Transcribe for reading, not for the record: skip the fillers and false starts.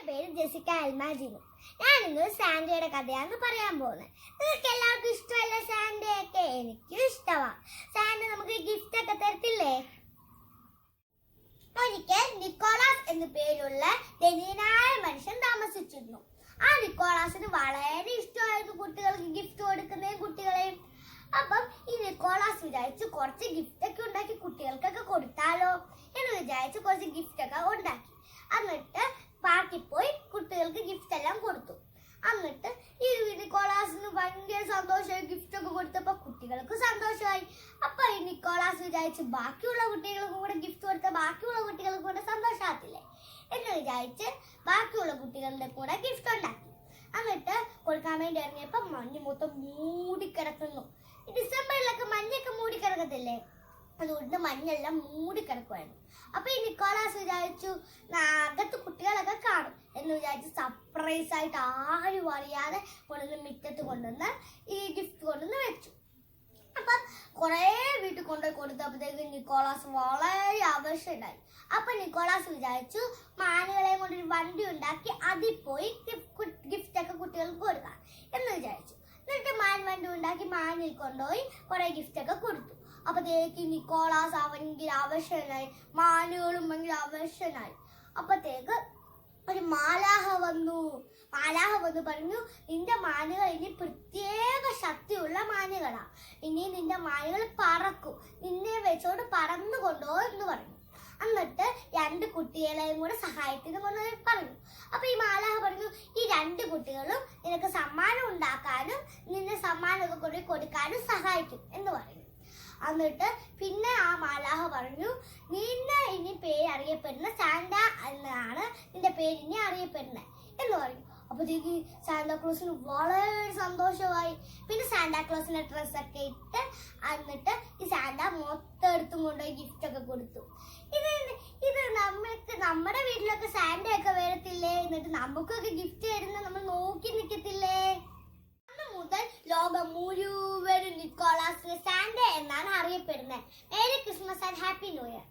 പേര് ജെസിക്ക അൽമാജിനു. ഞാനിന്ന് സാൻഡയുടെ കഥയാണ് പറയാൻ പോകുന്നത്. നിങ്ങൾക്ക് എല്ലാവർക്കും ഇഷ്ടമല്ല സാൻഡയൊക്കെ? എനിക്കും ഇഷ്ടമാണ്. സാൻഡ നമുക്ക് ഗിഫ്റ്റ് ഒക്കെ തരത്തില്ലേ? ഒരിക്കൽ നിക്കോളാസ് എന്നു പേരുള്ള ധനികനായ മനുഷ്യൻ താമസിച്ചിരുന്നു. ആ നിക്കോളാസിന് വളരെ ഇഷ്ടമായിരുന്നു കുട്ടികൾക്ക് ഗിഫ്റ്റ് കൊടുക്കുന്നതും കുട്ടികളെയും. അപ്പം ഈ നിക്കോളാസ് വിചാരിച്ചു കുറച്ച് ഗിഫ്റ്റ് ഒക്കെ ഉണ്ടാക്കി കുട്ടികൾക്കൊക്കെ കൊടുത്താലോ എന്ന് വിചാരിച്ച് കുറച്ച് ഗിഫ്റ്റ് ഒക്കെ ഉണ്ടാക്കി. എന്നിട്ട് പാർക്കിൽ പോയി കുട്ടികൾക്ക് ഗിഫ്റ്റ് എല്ലാം കൊടുത്തു. എന്നിട്ട് ഈ നിക്കോളാസിന് ഭയങ്കര സന്തോഷമായി. ഗിഫ്റ്റ് ഒക്കെ കൊടുത്തപ്പോ കുട്ടികൾക്ക് സന്തോഷമായി. അപ്പൊ ഈ നിക്കോളാസ് വിചാരിച്ച് ബാക്കിയുള്ള കുട്ടികൾക്കും കൂടെ ഗിഫ്റ്റ് കൊടുത്ത ബാക്കിയുള്ള കുട്ടികൾക്കും കൂടെ സന്തോഷമാകത്തില്ലേ എന്ന് വിചാരിച്ച് ബാക്കിയുള്ള കുട്ടികളുടെ കൂടെ ഗിഫ്റ്റ് ഉണ്ടാക്കി. എന്നിട്ട് കൊടുക്കാൻ വേണ്ടി ഇറങ്ങിയപ്പോ മഞ്ഞ് മൊത്തം മൂടിക്കിടക്കുന്നു. ഡിസംബറിലൊക്കെ മഞ്ഞൊക്കെ മൂടിക്കിടക്കത്തില്ലേ, അതുകൊണ്ട് മഞ്ഞെല്ലാം മൂടിക്കിടക്കുമായിരുന്നു. അപ്പൊ ഈ നിക്കോളാസ് വിചാരിച്ചു അകത്ത് കുട്ടികളൊക്കെ കാണും എന്ന് വിചാരിച്ച് സർപ്രൈസ് ആയിട്ട് ആരും അറിയാതെ കൊണ്ടുവന്ന് മിറ്റത്ത് കൊണ്ടുവന്ന് ഈ ഗിഫ്റ്റ് കൊണ്ടുവന്ന് വെച്ചു. അപ്പൊ കുറെ വീട്ടിൽ കൊണ്ടുപോയി കൊടുത്തപ്പോഴത്തേക്ക് നിക്കോളാസ് വളരെ ആവശ്യമുണ്ടായി. അപ്പൊ നിക്കോളാസ് വിചാരിച്ചു മാനുകളെ കൊണ്ടൊരു വണ്ടി ഉണ്ടാക്കി അതിൽ പോയി ഗിഫ്റ്റ് ഒക്കെ കുട്ടികൾക്ക് കൊടുക്കാം എന്ന് വിചാരിച്ചു. എന്നിട്ട് മാൻ വണ്ടി ഉണ്ടാക്കി മാനിൽ കൊണ്ടുപോയി കുറെ ഗിഫ്റ്റ് ഒക്കെ കൊടുത്തു. അപ്പത്തേക്ക് നിക്കോളാസ് ഭയങ്കര ആവശ്യനായി, മാനുകളും ഭയങ്കര ആവശ്യനായി. അപ്പത്തേക്ക് ഒരു മാലാഹ വന്നു പറഞ്ഞു, നിന്റെ മാനുകൾ ഇനി പ്രത്യേക ശക്തിയുള്ള മാനുകളാ, ഇനി നിന്റെ മാനുകൾ പറക്കും, നിന്നെ വെച്ചോട് പറന്നു കൊണ്ടോ എന്ന് പറഞ്ഞു. എന്നിട്ട് രണ്ട് കുട്ടികളെയും കൂടെ സഹായത്തിന് കൊണ്ടുപോയി പറഞ്ഞു. അപ്പൊ ഈ മാലാഹ പറഞ്ഞു, ഈ രണ്ട് കുട്ടികളും നിനക്ക് സമ്മാനം ഉണ്ടാക്കാനും നിന്നെ സമ്മാനമൊക്കെ കൊണ്ടുപോയി കൊടുക്കാനും സഹായിക്കും എന്ന് പറഞ്ഞു. എന്നിട്ട് പിന്നെ ആ മാലാഹ പറഞ്ഞു, നിന്നെ ഇനി പേര് അറിയപ്പെടുന്ന സാന്റ എന്നാണ് നിന്റെ പേര് ഇനി അറിയപ്പെടുന്നത് എന്ന് പറഞ്ഞു. അപ്പോഴത്തേക്ക് സാന്താക്ലോസിന് വളരെ സന്തോഷമായി. പിന്നെ സാന്താക്ലോസിന്റെ ഡ്രസ്സൊക്കെ ഇട്ട് എന്നിട്ട് ഈ സാന്റ മൊത്തം എടുത്തും കൊണ്ടുപോയി ഗിഫ്റ്റ് ഒക്കെ കൊടുത്തു. ഇത് നമ്മുടെ വീട്ടിലൊക്കെ സാന്റ ഒക്കെ വരത്തില്ലേ, എന്നിട്ട് നമുക്കൊക്കെ ഗിഫ്റ്റ് തരുന്ന നമ്മൾ നോക്കി നിൽക്കത്തില്ലേ? അന്ന് മുതൽ ലോകം മുഴുവനും നിക്കോളാസിനെ സാന്റ എന്നാണ് അറിയപ്പെടുന്നത്. Merry Christmas and happy new year.